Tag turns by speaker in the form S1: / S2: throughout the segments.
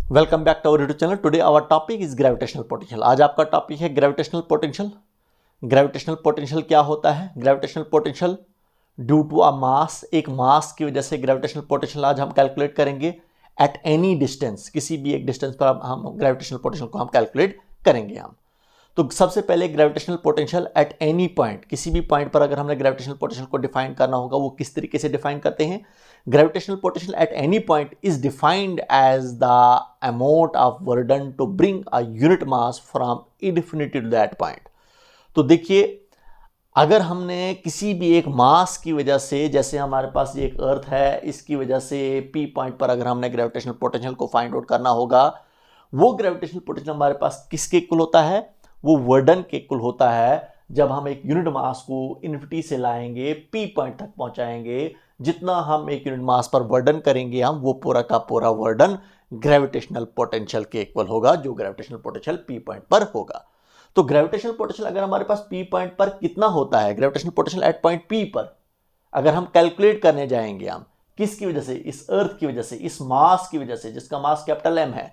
S1: Welcome back to our YouTube channel. Today our topic is gravitational potential. आज आपका topic है gravitational potential. Gravitational potential क्या होता है? Gravitational potential due to a mass, एक mass की वजह से ग्रेविटेशनल पोटेंशियल आज हम कैलकुलेट करेंगे एट एनी डिस्टेंस। किसी भी एक डिस्टेंस पर हम ग्रेविटेशनल पोटेंशियल को हम कैलकुलेट करेंगे हम। तो सबसे पहले gravitational potential at any point, किसी भी पॉइंट पर अगर हमने ग्रेविटेशनल पोटेंशियल को डिफाइन करना होगा, वो किस तरीके से डिफाइन करते हैं? Gravitational potential at any point is defined as the amount of work done to bring a unit mass from infinity to that point. तो देखिए, अगर हमने किसी भी एक मास की वजह से, जैसे हमारे पास ये एक अर्थ है, इसकी वजह से पी पॉइंट पर अगर हमने ग्रेविटेशनल पोटेंशियल को फाइंड आउट करना होगा, वो ग्रेविटेशनल पोटेंशियल हमारे पास किसके इक्वल होता है? वो वर्डन के इक्वल होता है। जब हम एक यूनिट मास को इन्फिनिटी से लाएंगे, पी पॉइंट तक पहुंचाएंगे, जितना हम एक यूनिट मास पर वर्डन करेंगे हम, वो पूरा का पूरा वर्डन ग्रेविटेशनल पोटेंशियल के इक्वल होगा, जो ग्रेविटेशनल पोटेंशियल पी पॉइंट पर होगा। तो ग्रेविटेशनल पोटेंशियल अगर हमारे पास पी पॉइंट पर कितना होता है, gravitational potential at point P पर अगर हम कैलकुलेट करने जाएंगे, हम किसकी वजह से? इस अर्थ की वजह से, इस मास की वजह से, जिसका मास कैपिटल एम है।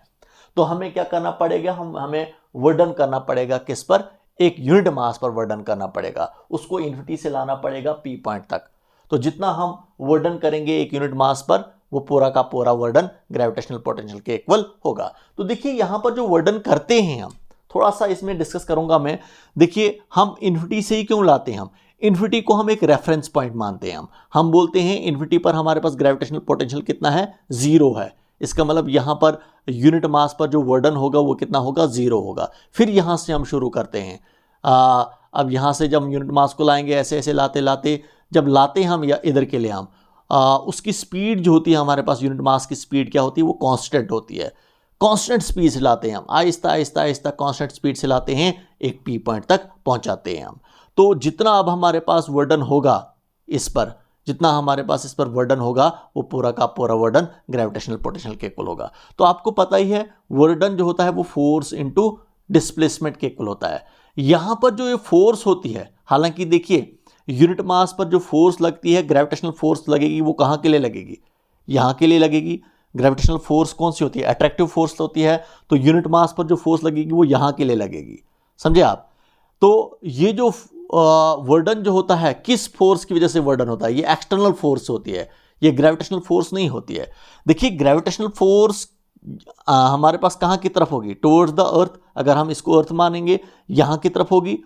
S1: तो हमें क्या करना पड़ेगा? हमें वर्डन करना पड़ेगा किस पर? एक यूनिट मास पर वर्डन करना पड़ेगा, उसको इन्फिनिटी से लाना पड़ेगा पी पॉइंट तक। तो जितना हम वर्डन करेंगे एक यूनिट मास पर, वो पूरा का पूरा वर्डन ग्रेविटेशनल पोटेंशियल के इक्वल होगा। तो देखिए, यहां पर जो वर्डन करते हैं हम, थोड़ा सा इसमें डिस्कस करूंगा मैं। देखिए, हम इन्फिनिटी से ही क्यों लाते हैं? हम इन्फिनिटी को हम एक रेफरेंस पॉइंट मानते हैं। हम बोलते हैं इन्फिनिटी पर हमारे पास ग्रेविटेशनल पोटेंशियल कितना है? 0 है। इसका मतलब यहां पर यूनिट मास पर जो वर्डन होगा वो कितना होगा? 0 होगा। फिर यहां से हम शुरू करते हैं। अब यहां से जब यूनिट मास को लाएंगे, ऐसे ऐसे लाते लाते, जब लाते हैं हम या इधर के लिए हम उसकी स्पीड जो होती है हमारे पास, यूनिट मास की स्पीड क्या होती है? वो कांस्टेंट होती है। कांस्टेंट स्पीड से लाते हैं हम, आहिस्ता आहिस्ता आहिस्ता कांस्टेंट स्पीड से लाते हैं, एक पी पॉइंट तक पहुंचाते हैं हम। तो जितना अब हमारे पास वर्डन होगा इस पर, जितना हमारे पास इस पर वर्डन होगा, वो पूरा का पूरा वर्डन ग्रेविटेशनल पोटेंशियल के इक्वल होगा। तो आपको पता ही है, वर्डन जो होता है वो फोर्स इनटू डिस्प्लेसमेंट के इक्वल होता है। यहां पर जो ये फोर्स होती है, हालांकि देखिए, यूनिट मास पर जो फोर्स लगती है, ग्रेविटेशनल फोर्स लगेगी, वो कहां के लिए लगेगी? यहां के लिए लगेगी। ग्रेविटेशनल फोर्स कौन सी होती है? अट्रैक्टिव फोर्स होती है। तो यूनिट मास पर जो फोर्स लगेगी वो यहां के लिए लगेगी, समझे आप? तो ये जो वर्डन जो होता है, किस फोर्स की वजह से वर्डन होता है? ये एक्सटर्नल फोर्स होती है, ये ग्रेविटेशनल फोर्स नहीं होती है। देखिए, ग्रेविटेशनल फोर्स हमारे पास कहां की तरफ होगी? Towards the earth. अगर हम इसको अर्थ मानेंगे, यहां की तरफ होगी।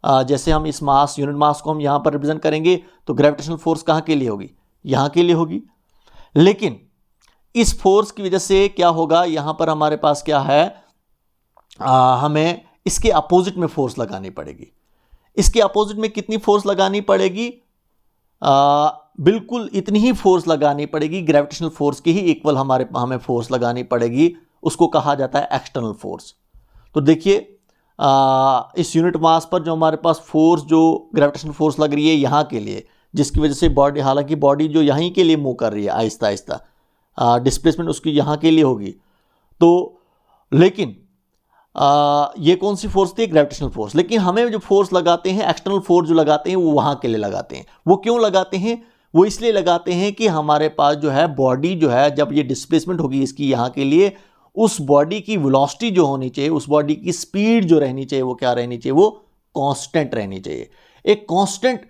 S1: जैसे हम इस मास, यूनिट मास को हम यहां पर रिप्रेजेंट करेंगे, तो ग्रेविटेशनल फोर्स कहां के लिए होगी? यहां के लिए होगी। लेकिन इस फोर्स की वजह से क्या होगा? यहां पर हमारे पास क्या है? हमें इसके अपोजिट में फोर्स लगानी पड़ेगी। इसके अपोजिट में कितनी फोर्स लगानी पड़ेगी? बिल्कुल इतनी ही फोर्स लगानी पड़ेगी, ग्रेविटेशनल फोर्स की ही इक्वल हमें फोर्स लगानी पड़ेगी। उसको कहा जाता है एक्सटर्नल फोर्स। तो देखिए, इस यूनिट मास पर जो हमारे पास फोर्स, जो ग्रेविटेशनल फोर्स लग रही है यहां के लिए, जिसकी वजह से बॉडी, हालांकि बॉडी जो यहीं के लिए मूव कर रही है आहिस्ता आहिस्ता, डिस्प्लेसमेंट उसकी यहां के लिए होगी। तो लेकिन ये कौन सी फोर्स थी? Gravitational force. लेकिन हमें जो फोर्स लगाते हैं, एक्सटर्नल फोर्स जो लगाते हैं, वो वहां के लिए लगाते हैं। वो क्यों लगाते हैं? वो इसलिए लगाते हैं कि हमारे पास जो है बॉडी जो है, जब ये डिस्प्लेसमेंट होगी इसकी यहां के लिए, उस बॉडी की वेलोसिटी जो होनी चाहिए, उस बॉडी की स्पीड जो रहनी चाहिए, वो क्या रहनी चाहिए? वो कांस्टेंट रहनी चाहिए। एक कांस्टेंट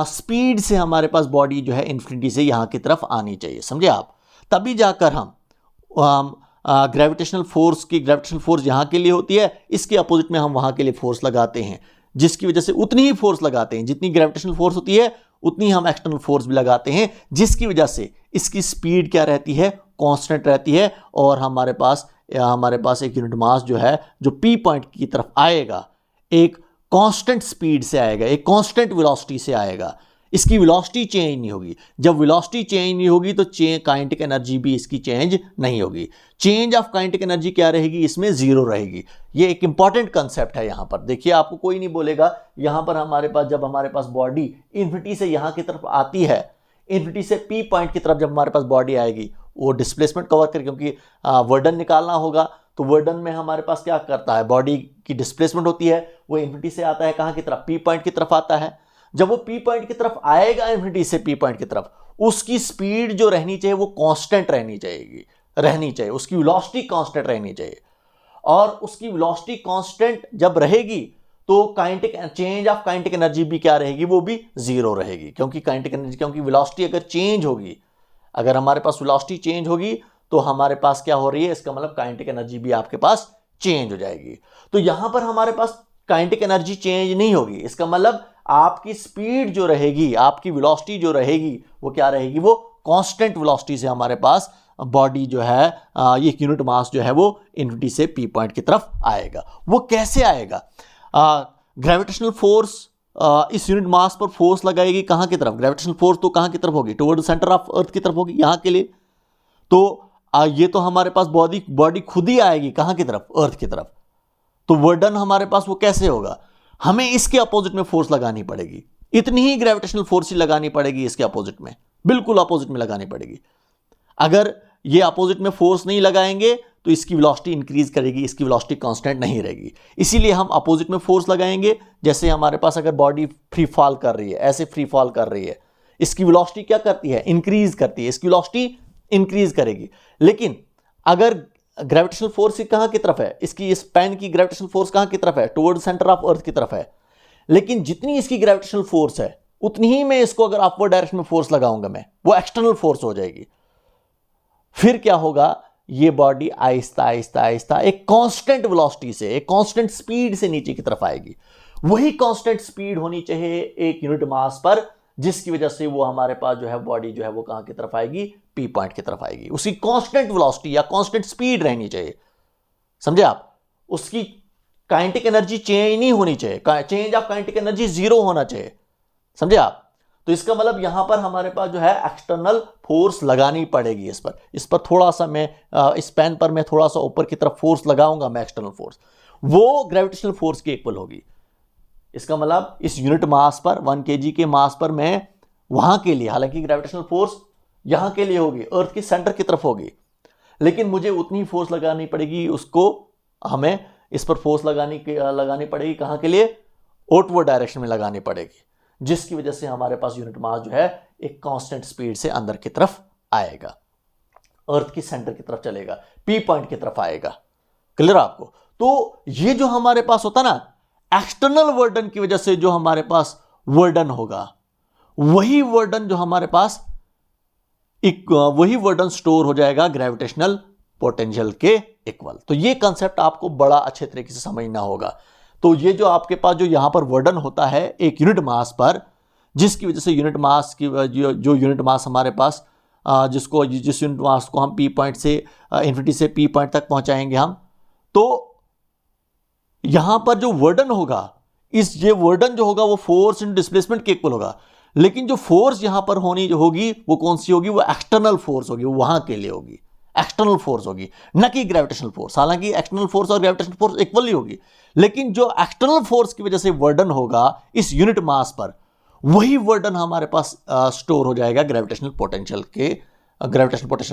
S1: स्पीड से हमारे पास बॉडी जो है इन्फिनिटी से यहां की तरफ आनी चाहिए, समझे आप? तभी जाकर हम ग्रेविटेशनल फोर्स यहां के लिए होती है, इसके अपोजिट में हम वहां के लिए फोर्स लगाते हैं, जिसकी वजह से उतनी ही फोर्स लगाते हैं, जितनी ग्रेविटेशनल फोर्स होती है उतनी हम एक्सटर्नल फोर्स भी लगाते हैं, जिसकी वजह से इसकी स्पीड क्या रहती है? कांस्टेंट रहती है। और हमारे पास एक यूनिट मास जो है, जो पी पॉइंट की तरफ आएगा, एक कांस्टेंट स्पीड से आएगा, एक कांस्टेंट वेलोसिटी से आएगा। इसकी वेलोसिटी चेंज नहीं होगी। जब वेलोसिटी चेंज नहीं होगी तो काइनेटिक एनर्जी भी इसकी चेंज नहीं होगी। चेंज ऑफ काइनेटिक एनर्जी क्या रहेगी? इसमें 0 रहेगी। ये एक इंपॉर्टेंट कंसेप्ट है यहां पर। देखिए, आपको कोई नहीं बोलेगा, यहां पर हमारे पास, जब हमारे पास बॉडी इन्फिनिटी से यहां की तरफ आती है, इन्फिनिटी से पी पॉइंट की तरफ जब हमारे पास बॉडी आएगी, वो डिस्प्लेसमेंट कवर कर, क्योंकि वर्डन निकालना होगा, तो वर्डन में हमारे पास क्या करता है? बॉडी की डिस्प्लेसमेंट होती है, वो इन्फिनिटी से आता है कहां की तरफ? पी पॉइंट की तरफ आता है। जब वो पी पॉइंट की तरफ आएगा, इन्फिनिटी से पी पॉइंट की तरफ, उसकी स्पीड जो रहनी चाहिए वो कांस्टेंट रहनी चाहिए, रहनी चाहिए, उसकी वेलोसिटी कांस्टेंट रहनी चाहिए। और उसकी वेलोसिटी कांस्टेंट जब रहेगी तो kinetic change of kinetic energy भी क्या रहेगी, वो भी जीरो रहेगी, क्योंकि काइनेटिक एनर्जी, क्योंकि वेलोसिटी अगर चेंज होगी, अगर हमारे पास वेलोसिटी चेंज होगी तो हमारे पास क्या हो रही है, इसका मतलब काइनेटिक एनर्जी भी आपके पास चेंज हो जाएगी। तो यहां पर हमारे पास काइनेटिक एनर्जी चेंज नहीं होगी, इसका मतलब आपकी स्पीड जो रहेगी, आपकी वेलोसिटी जो रहेगी, वो क्या रहेगी, वो कांस्टेंट वेलोसिटी से हमारे पास बॉडी जो है, ये यूनिट मास जो है वो इन्फिनिटी से पी पॉइंट की तरफ आएगा। वो कैसे आएगा? ग्रेविटेशनल फोर्स इस यूनिट मास पर फोर्स लगाएगी कहां की तरफ? ग्रेविटेशनल फोर्स तो कहां की तरफ होगी? टुवर्ड सेंटर ऑफ अर्थ की तरफ होगी, यहां के लिए। तो ये तो हमारे पास बॉडी खुद ही आएगी कहां की तरफ? अर्थ की तरफ। तो वर्डन हमारे पास वो कैसे होगा? हमें इसके अपोजिट में फोर्स लगानी पड़ेगी, इतनी ही ग्रेविटेशनल फोर्स ही लगानी पड़ेगी, इसके अपोजिट में, बिल्कुल अपोजिट में लगानी पड़ेगी। अगर ये अपोजिट में फोर्स नहीं लगाएंगे तो इसकी वेलोसिटी इंक्रीज करेगी, इसकी वेलोसिटी कांस्टेंट नहीं रहेगी। इसीलिए हम अपोजिट में फोर्स लगाएंगे। जैसे हमारे पास अगर बॉडी फ्री फॉल कर रही है, ऐसे फ्री फॉल कर रही है, इसकी वेलोसिटी क्या करती है? इंक्रीज करती है, इसकी वेलोसिटी इंक्रीज करेगी। लेकिन अगर ग्रेविटेशनल फोर्स कहां की तरफ है, इसकी इस पेन की ग्रेविटेशनल फोर्स कहां की तरफ है? टुवर्ड सेंटर ऑफ अर्थ की तरफ है। लेकिन जितनी इसकी ग्रेविटेशनल फोर्स है उतनी ही मैं इसको अगर अपवर्ड डायरेक्शन में फोर्स लगाऊंगा मैं, वो एक्सटर्नल फोर्स हो जाएगी। फिर क्या होगा? ये बॉडी आहिस्ता आहिस्ता आहिस्ता एक कांस्टेंट वेलोसिटी से, एक कांस्टेंट स्पीड से नीचे की तरफ आएगी। वही कांस्टेंट स्पीड होनी चाहिए एक यूनिट मास पर, जिसकी वजह से वो हमारे पास जो है बॉडी जो है वो कहां की तरफ आएगी? पी पॉइंट की तरफ आएगी। उसकी कांस्टेंट वेलोसिटी या कांस्टेंट स्पीड रहनी चाहिए, समझे आप? उसकी काइनेटिक एनर्जी चेंज नहीं होनी चाहिए, change of kinetic energy zero होना चाहिए, समझे आप? तो इसका मतलब यहां पर हमारे पास जो है एक्सटर्नल फोर्स लगानी पड़ेगी। इस पर थोड़ा सा मैं इस पेन पर मैं थोड़ा सा ऊपर की तरफ फोर्स लगाऊंगा मैं, एक्सटर्नल फोर्स, वो ग्रेविटेशनल फोर्स के इक्वल होगी। इसका मतलब इस यूनिट मास पर, 1 kg के मास पर मैं वहां के लिए, हालांकि ग्रेविटेशनल फोर्स यहां के लिए होगी, अर्थ के सेंटर की तरफ होगी, लेकिन मुझे उतनी फोर्स लगानी पड़ेगी, उसको हमें इस पर फोर्स लगानी पड़ेगी कहां के लिए? आउटवर्ड डायरेक्शन में लगानी पड़ेगी, जिसकी वजह से हमारे पास यूनिट मास जो है एक कांस्टेंट स्पीड से अंदर की तरफ आएगा, अर्थ की सेंटर की तरफ चलेगा, पी पॉइंट की तरफ आएगा। क्लियर आपको? तो ये जो हमारे पास होता ना, एक्सटर्नल वर्डन की वजह से जो हमारे पास वर्डन होगा, वही वर्डन जो हमारे पास वही वर्डन स्टोर हो जाएगा ग्रेविटेशनल पोटेंशियल के इक्वल। तो ये कंसेप्ट आपको बड़ा अच्छे तरीके से समझना होगा। तो ये जो आपके पास जो यहां पर वर्डन होता है एक यूनिट मास पर, जिसकी वजह से यूनिट मास की जो यूनिट मास हमारे पास जिस यूनिट मास को हम पी पॉइंट से इन्फिनिटी से पी पॉइंट तक पहुंचाएंगे हम, तो यहां पर जो वर्डन होगा, ये वर्डन जो होगा वो फोर्स इन डिस्प्लेसमेंट के इक्वल होगा। लेकिन जो फोर्स यहां पर होगी वो कौन सी होगी? वो एक्सटर्नल फोर्स होगी, वो वहां के लिए होगी, एक्सटर्नल फोर्स होगी, न कि ग्रेविटेशनल फोर्स। हालांकि एक्सटर्नल फोर्स और ग्रेविटेशनल फोर्स इक्वल ही होगी, लेकिन जो एक्सटर्नल फोर्स की वजह से वर्डन होगा इस यूनिट मास पर, वही वर्डन हमारे पास स्टोर हो जाएगा ग्रेविटेशनल पोटेंशियल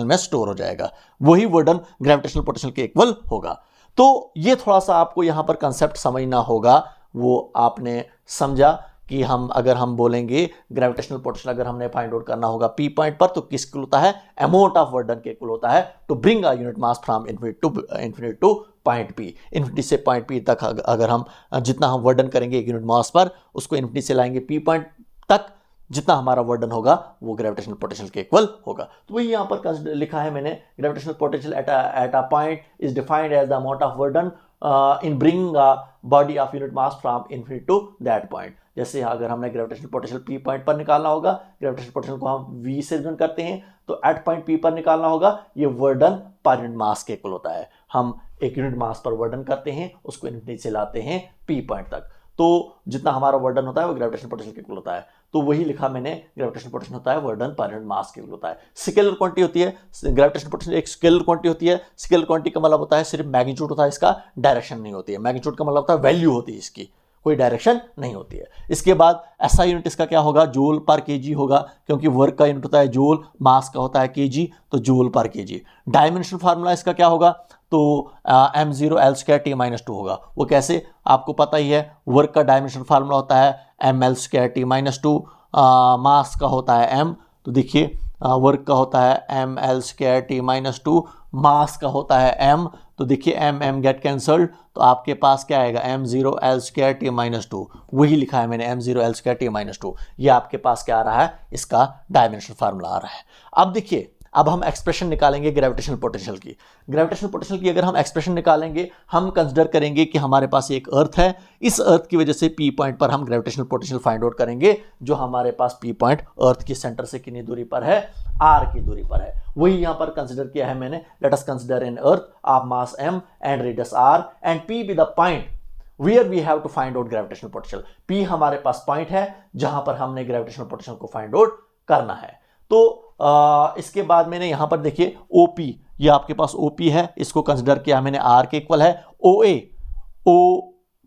S1: में स्टोर हो जाएगा, वही वर्डन ग्रेविटेशनल पोटेंशियल के इक्वल होगा। तो ये थोड़ा सा आपको यहां पर कंसेप्ट समझना होगा। वो आपने समझा कि अगर हम बोलेंगे ग्रेविटेशनल पोटेंशियल अगर हमने फाइंड आउट करना होगा पी पॉइंट पर, तो किसके होता है? अमाउंट ऑफ वर्डन के इक्वल होता है to bring a unit mass from infinity to point P. Infinity से पॉइंट पी तक अगर हम जितना हम वर्डन करेंगे एक यूनिट मास पर, उसको इन्फिनिटी से लाएंगे पी पॉइंट तक, जितना हमारा वर्डन होगा वो ग्रेविटेशनल पोटेंशियल के इक्वल होगा। तो वही यहाँ पर लिखा है मैंने, gravitational potential at a point is defined as the amount of work done in bringing a body of unit mass from infinity to that point. जैसे अगर हमने ग्रेविटेशनल पोटेंशियल पी पॉइंट पर निकालना होगा, ग्रेविटेशनल पोटेंशियल को हम वी से represent करते हैं, तो एट पॉइंट पी पर निकालना होगा, ये वर्डन पर यूनिट मास के इक्वल होता है। हम एक यूनिट मास पर वर्डन करते हैं, उसको इन्फिनिटी से लाते हैं पी पॉइंट तक, तो जितना हमारा वर्डन होता है वो ग्रेविटेशनल पोटेंशियल के इक्वल होता है। तो वही लिखा मैंने, ग्रेविटेशनल पोटेंशियल होता है वर्डन पर यूनिट मास के इक्वल होता है। स्केलर क्वांटिटी होती है ग्रेविटेशनल पोटेंशियल, एक स्केलर क्वांटिटी होती है। स्केलर क्वांटिटी का मतलब होता है सिर्फ मैग्नीट्यूड होता है, इसका डायरेक्शन नहीं होती है। मैग्नीट्यूड का मतलब होता है वैल्यू होती है, इसकी कोई डायरेक्शन नहीं होती है। इसके बाद ऐसा यूनिट इसका क्या होगा? जूल पर केजी होगा, क्योंकि वर्क का यूनिट होता है जूल, मास का होता है केजी, तो जूल पर केजी। डायमेंशनल फार्मूला इसका क्या होगा? तो m0 L² -2 होगा। वो कैसे? आपको पता ही है, वर्क का डायमेंशनल फार्मूला होता है mL² -2, मास का होता है m। तो देखिए वर्क का होता है m l square T minus two, mass का होता है एम, तो देखिए एम एम गेट कैंसल्ड, तो आपके पास क्या आएगा M zero L square T minus two, वही लिखा है मैंने M zero L square T minus two, ये आपके पास क्या आ रहा है, इसका डायमेंशनल फार्मूला आ रहा है। अब देखिए, अब हम एक्सप्रेशन निकालेंगे ग्रेविटेशनल पोटेंशियल की। ग्रेविटेशनल पोटेंशियल की अगर हम एक्सप्रेशन निकालेंगे, हम कंसिडर करेंगे कि हमारे पास एक अर्थ है, इस अर्थ की वजह से पी पॉइंट पर हम ग्रेविटेशनल पोटेंशियल फाइंड आउट करेंगे, जो हमारे पास पी पॉइंट अर्थ के सेंटर से कितनी दूरी पर है, आर की दूरी पर है, वही यहां पर कंसिडर किया है मैंने। Let us consider an earth of mass m and radius r and p be the point where we have to find out gravitational potential. p हमारे पास पॉइंट है जहां पर हमने ग्रेविटेशनल पोटेंशियल को फाइंड आउट करना है। तो इसके बाद मैंने यहां पर देखिए OP, ये आपके पास OP है, इसको कंसिडर किया मैंने r के इक्वल है। OA,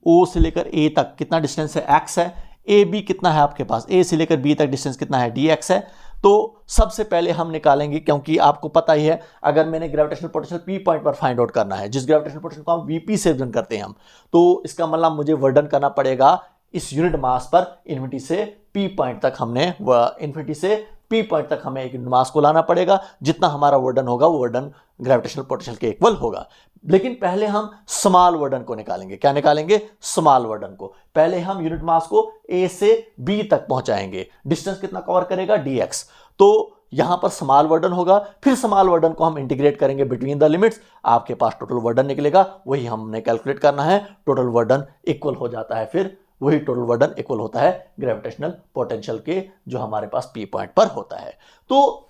S1: O से लेकर A तक कितना डिस्टेंस है, x है। AB कितना है आपके पास, A से लेकर B तक डिस्टेंस कितना है, dx है। तो सबसे पहले हम निकालेंगे, क्योंकि आपको पता ही है, अगर मैंने ग्रेविटेशनल पोटेंशियल पी पॉइंट पर फाइंड आउट करना है, जिस ग्रेविटेशनल पोटेंशियल को हम वीपी से रिप्रेजेंट करते हैं हम, तो इसका मतलब मुझे वर्डन करना पड़ेगा इस यूनिट मास पर इन्फिनिटी से पी पॉइंट तक, हमने इन्फिनिटी से पी पॉइंट तक हमें एक यूनिट मास को लाना पड़ेगा। जितना हमारा वर्डन होगा वो वर्डन ग्रेविटेशनल पोटेंशियल के इक्वल होगा। लेकिन पहले हम स्मॉल वर्डन को निकालेंगे। क्या निकालेंगे, स्मॉल वर्डन को। पहले हम यूनिट मास को ए से बी तक पहुंचाएंगे, डिस्टेंस कितना कवर करेगा, dx। तो यहां पर स्मॉल वर्डन होगा, फिर स्मॉल वर्डन को हम इंटीग्रेट करेंगे बिटवीन द लिमिट्स, आपके पास टोटल वर्डन निकलेगा, वही हमने कैलकुलेट करना है। टोटल वर्डन इक्वल हो जाता है, फिर वही टोटल वर्डन इक्वल होता है ग्रेविटेशनल पोटेंशियल के, जो हमारे पास पी पॉइंट पर होता है। तो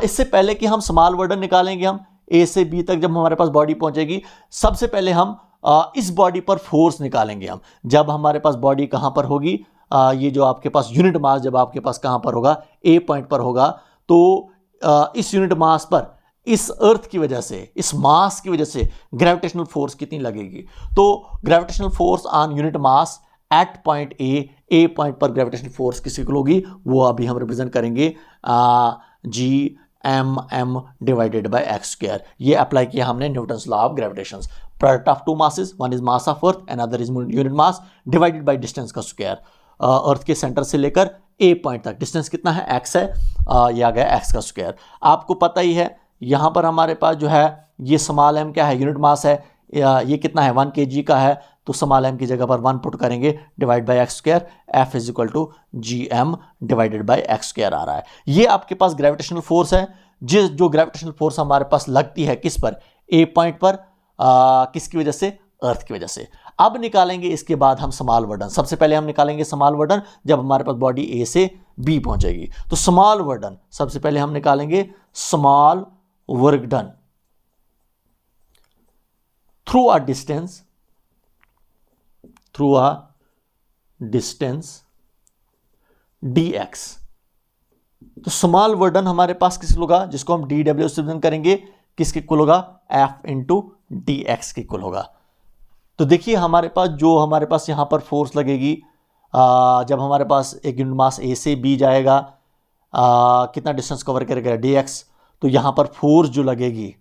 S1: इससे पहले कि हम स्मॉल वर्डन निकालेंगे, हम ए से बी तक जब हमारे पास बॉडी पहुंचेगी, सबसे पहले हम इस बॉडी पर फोर्स निकालेंगे हम। जब हमारे पास बॉडी कहां पर होगी, ये जो आपके पास यूनिट मास जब आपके पास कहां पर होगा, ए पॉइंट पर होगा, तो इस यूनिट मास पर इस अर्थ की वजह से, इस मास की वजह से ग्रेविटेशनल फोर्स कितनी लगेगी। तो gravitational force on unit mass at point A point पर ग्रेविटेशनल फोर्स किसी को होगी, वो अभी हम रिप्रेजेंट करेंगे G M M divided by x square. ये अप्लाई किया हमने Newton's law of gravitation. Product of two masses, one is mass of earth and other is unit mass divided by distance का स्क्वायर। अर्थ के centre से लेकर ए point तक distance कितना है, एक्स है, ये आ गया एक्स का स्क्वायर। आपको पता ही है, यहाँ पर हमारे पास जो है ये स्मॉल एम क्या है, यूनिट मास है, ये कितना है 1 kg का है, तो स्मॉल एम की जगह पर 1 पुट करेंगे, divide by x square, f is equal to G M divided by x square आ रहा है। ये आपके पास ग्रेविटेशनल फोर्स है, जो ग्रेविटेशनल फोर्स हमारे पास लगती है किस पर, ए पॉइंट पर, किसकी वजह से, अर्थ की वजह से। अब निकालेंगे इसके बाद हम स्मॉल वर्डन। सबसे पहले हम निकालेंगे स्मॉल वर्डन जब हमारे पास बॉडी ए से बी पहुंचेगी। तो स्मॉल वर्डन सबसे पहले हम निकालेंगे, small work done through a distance dx। तो स्मॉल वर्डन हमारे पास किस होगा, जिसको हम dw से रिप्रेजेंट करेंगे, किसके इक्वल होगा, f इंटू dx के इक्वल होगा। तो देखिए हमारे पास जो हमारे पास यहां पर फोर्स लगेगी, जब हमारे पास एक यूनिट मास ए से बी जाएगा, कितना डिस्टेंस कवर करेगा, dx। तो यहां पर फोर्स जो लगेगी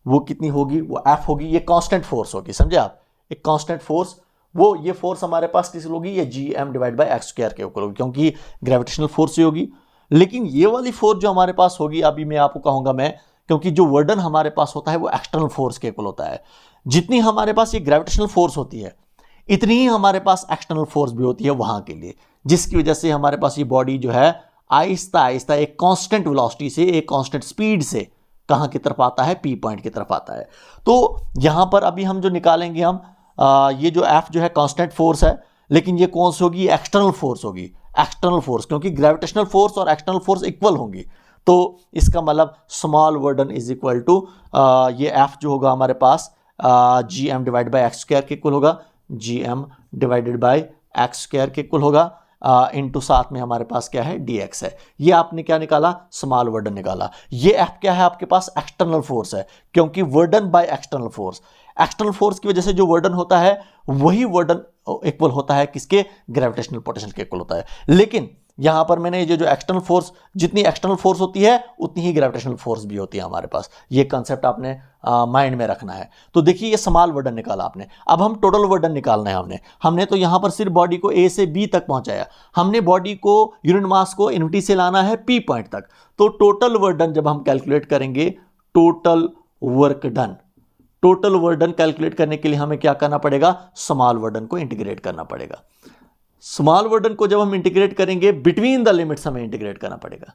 S1: वो कितनी होगी, वो f होगी। ये कांस्टेंट फोर्स होगी, समझे आप, एक कांस्टेंट फोर्स। वो ये फोर्स हमारे पास किस होगी, ये G M divide by x square के ऊपर होगी, क्योंकि ग्रेविटेशनल फोर्स ही होगी। लेकिन ये वाली फोर्स जो हमारे पास होगी, अभी मैं आपको कहूंगा मैं, क्योंकि जो वर्डन हमारे पास होता है वो एक्सटर्नल फोर्स के इक्वल होता है। जितनी हमारे पास ये ग्रेविटेशनल फोर्स होती है, इतनी ही हमारे पास एक्सटर्नल फोर्स भी होती है वहां के लिए, जिसकी वजह से हमारे पास ये बॉडी जो है आहिस्ता आहिस्ता एक कांस्टेंट वेलोसिटी से, एक कांस्टेंट स्पीड से कहां की तरफ आता है, पी पॉइंट की तरफ आता है। तो यहां पर अभी हम जो निकालेंगे हम, ये जो एफ जो है कांस्टेंट फोर्स है, लेकिन ये कौन सी होगी, एक्सटर्नल फोर्स होगी, एक्सटर्नल फोर्स, क्योंकि ग्रेविटेशनल फोर्स और एक्सटर्नल फोर्स इक्वल होंगी। तो इसका मतलब small work done is equal to, ये एफ जो होगा हमारे पास g M divide by x square के इक्वल होगा, g M divided by x square के इक्वल होगा, इनटू साथ में हमारे पास क्या है, dx है। ये आपने क्या निकाला, स्मॉल वर्डन निकाला। ये f क्या है आपके पास, एक्सटर्नल फोर्स है, क्योंकि work done by external force, external force की वजह से जो वर्डन होता है वही वर्डन इक्वल होता है किसके, ग्रेविटेशनल पोटेंशियल के इक्वल होता है। लेकिन यहाँ पर मैंने ये जो एक्सटर्नल फोर्स, जितनी एक्सटर्नल फोर्स होती है उतनी ही ग्रेविटेशनल फोर्स भी होती है हमारे पास। ये कंसेप्ट आपने माइंड में रखना है। तो देखिए ये स्मॉल वर्डन निकाला आपने, अब हम टोटल वर्डन निकालना है हमने तो यहाँ पर सिर्फ बॉडी को ए से बी तक पहुंचाया, हमने बॉडी को यूनिट मास को इन्फिनिटी से लाना है पी पॉइंट तक। तो टोटल वर्डन जब हम कैलकुलेट करेंगे, total work done, total वर्डन calculate करने के लिए हमें क्या करना पड़ेगा, स्मॉल वर्डन को इंटीग्रेट करना पड़ेगा। स्मॉल वर्डन को जब हम इंटीग्रेट करेंगे, बिटवीन द लिमिट्स हमें इंटीग्रेट करना पड़ेगा।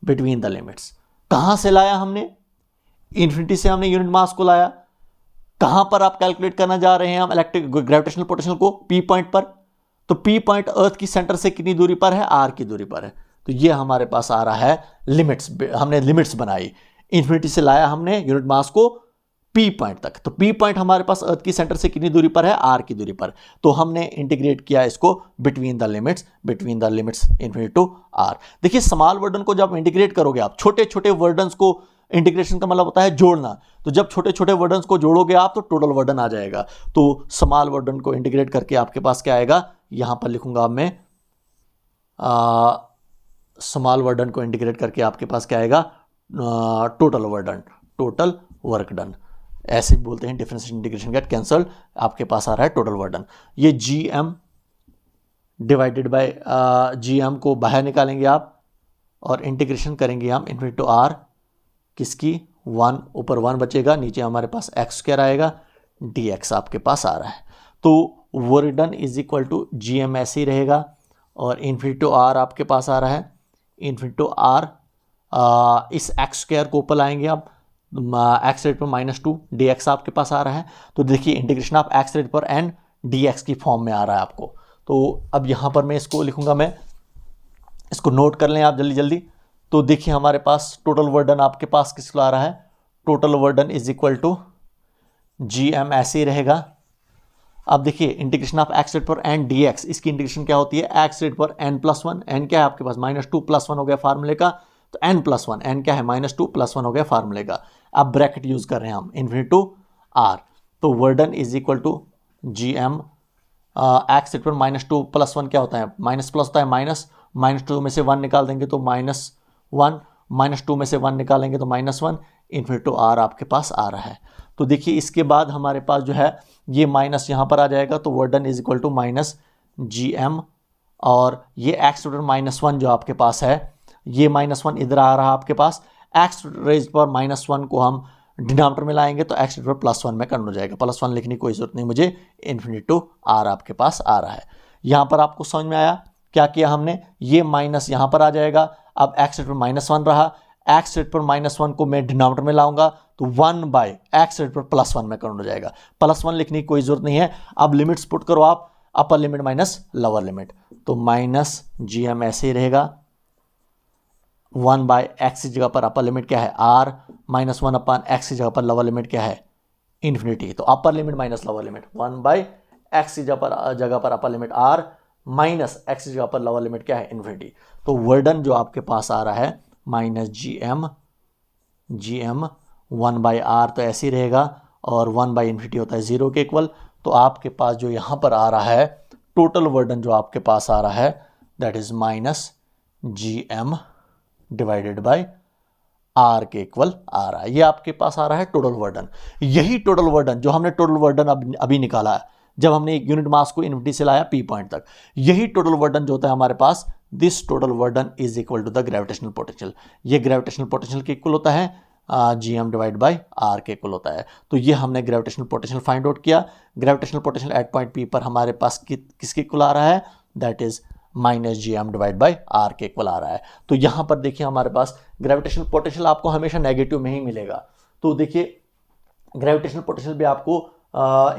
S1: बिटवीन द लिमिट्स कहां से लाया हमने, इन्फिनिटी से हमने यूनिट मास को लाया। कहां पर आप कैलकुलेट करना जा रहे हैं हम इलेक्ट्रिक ग्रेविटेशनल पोटेंशियल को, पी पॉइंट पर। तो पी पॉइंट अर्थ की सेंटर से कितनी दूरी पर है, आर की दूरी पर है। तो ये हमारे पास आ रहा है लिमिट्स, हमने लिमिट्स बनाई, इन्फिनिटी से लाया हमने यूनिट मास को पी पॉइंट तक। तो पी पॉइंट हमारे पास अर्थ की सेंटर से कितनी दूरी पर है, आर की दूरी पर। तो हमने इंटीग्रेट किया इसको between the limits, between the limits infinity to R. देखिए स्मॉल वर्डन को जब इंटीग्रेट करोगे आप, छोटे छोटे वर्डन्स को, इंटीग्रेशन का मतलब होता है जोड़ना, तो जब छोटे छोटे वर्डन्स को जोड़ोगे आप तो टोटल वर्डन आ जाएगा। तो स्मॉल वर्डन को इंटीग्रेट करके आपके पास क्या आएगा, यहां पर लिखूंगा अब मैं, स्मॉल वर्डन को इंटीग्रेट करके आपके पास क्या आएगा, टोटल वर्डन, टोटल वर्क डन, ऐसे बोलते हैं, डिफरेंशियल इंटीग्रेशन गेट कैंसल, आपके पास आ रहा है टोटल वर्डन। ये G M divided by G M को बाहर निकालेंगे आप और इंटीग्रेशन करेंगे हम इन्फिनिटी टू आर, किसकी, 1 ऊपर 1 बचेगा, नीचे हमारे पास एक्स स्क्वायर आएगा, डी एक्स आपके पास आ रहा है। तो work done is equal to ji M ऐसे ही रहेगा और इन्फिनिटी टू आर आपके पास आ रहा है, इन्फिनिटी टू आर, इस एक्स स्क्वायर को ऊपर लाएंगे आप, एक्स रेट पर -2 डी एक्स आपके पास आ रहा है। तो देखिए इंटीग्रेशन ऑफ एक्स रेट पर एन डी एक्स की फॉर्म में आ रहा है आपको। तो अब यहाँ पर मैं इसको लिखूंगा, मैं इसको नोट कर लें आप जल्दी जल्दी। तो देखिए हमारे पास टोटल वर्डन आपके पास किसको आ रहा है, total work done is equal to ji M ऐसे ही रहेगा। अब देखिए इंटीग्रेशन ऑफ एक्स रेट पर एन डी एक्स, इसकी इंटीग्रेशन क्या होती है, एक्स रेट पर n+1, एन क्या है आपके पास -2 +1 हो गया फार्मूले का, तो n+1, एन क्या है -2 +1 हो गया फार्मूले का। अब ब्रैकेट यूज कर रहे हैं हम, इन्फिनिटी टू आर, तो work done is equal to ji m, x rate पर -2 +1 क्या होता है, माइनस प्लस होता है माइनस, -2 में से 1 निकाल देंगे तो -1, -2 में से 1 निकालेंगे तो -1, इन्फिनिटी टू आर आपके पास आ रहा है। तो देखिए इसके बाद हमारे पास जो है ये माइनस यहाँ पर आ जाएगा, तो work done is equal to -GM, और ये एक्स रेट पर -1 जो आपके पास है, ये -1 इधर आ रहा आपके पास, एक्स रेज पर -1 को हम डिनोमिनेटर में लाएंगे तो एक्स रेट पर +1 में कन्वर्ट हो जाएगा, +1 लिखने की कोई जरूरत नहीं मुझे, इन्फिनिटी टू आर आपके पास आ रहा है। यहाँ पर आपको समझ में आया क्या किया हमने, ये माइनस यहाँ पर आ जाएगा, अब एक्स रेट पर -1 रहा, एक्स रेट पर -1 को मैं डिनोमिनेटर में लाऊंगा तो 1/x रेट पर +1 में कन्वर्ट हो जाएगा, +1 लिखने की कोई जरूरत नहीं है। अब लिमिट्स पुट करो आप, upper limit minus lower limit, तो -GM ऐसे ही रहेगा, 1/x की जगह पर अपर लिमिट क्या है r, -1/x की जगह पर लोअर लिमिट क्या है, इन्फिनिटी। तो upper limit minus lower limit, 1/x की जगह पर अपर लिमिट r, -x की जगह पर लोअर लिमिट क्या है, इन्फिनिटी। तो वर्डन जो आपके पास आ रहा है -GM 1/r, तो ऐसे ही रहेगा, और 1/इन्फिनिटी होता है 0 के इक्वल। तो आपके पास जो यहाँ पर आ रहा है टोटल वर्डन जो आपके पास आ रहा है, that is -GM divided by r के इक्वल आ रहा है। ये आपके पास आ रहा है टोटल वर्डन। यही टोटल वर्डन जो हमने टोटल वर्डन अभी निकाला है, जब हमने एक यूनिट मास को इन्फिनिटी से लाया पी पॉइंट तक, यही टोटल वर्डन जो होता है हमारे पास, this total work done is equal to the gravitational potential. ये ग्रेविटेशनल पोटेंशियल के इक्वल होता है, GM डिवाइड बाय r के इक्वल होता है। तो ये हमने ग्रेविटेशनल पोटेंशियल फाइंड आउट किया। Gravitational potential at point P पर हमारे पास किसके इक्वल आ रहा है, that is -GM divide by r के इक्वल आ रहा है। तो यहाँ पर देखिए हमारे पास ग्रेविटेशनल पोटेंशियल आपको हमेशा नेगेटिव में ही मिलेगा। तो देखिए ग्रेविटेशनल पोटेंशियल भी आपको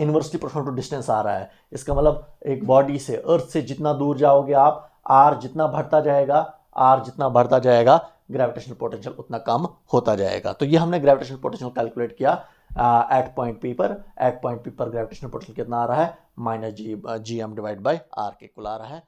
S1: इनवर्सली प्रोपोर्शनल टू डिस्टेंस आ रहा है। इसका मतलब एक बॉडी से, अर्थ से जितना दूर जाओगे आप, r जितना बढ़ता जाएगा ग्रेविटेशनल पोटेंशियल उतना कम होता जाएगा। तो ये हमने ग्रेविटेशनल पोटेंशियल कैलकुलेट किया एट पॉइंट P पर। एट पॉइंट P पर ग्रेविटेशनल पोटेंशियल कितना आ रहा है, -GM डिवाइड बाय r के इक्वल आ रहा है।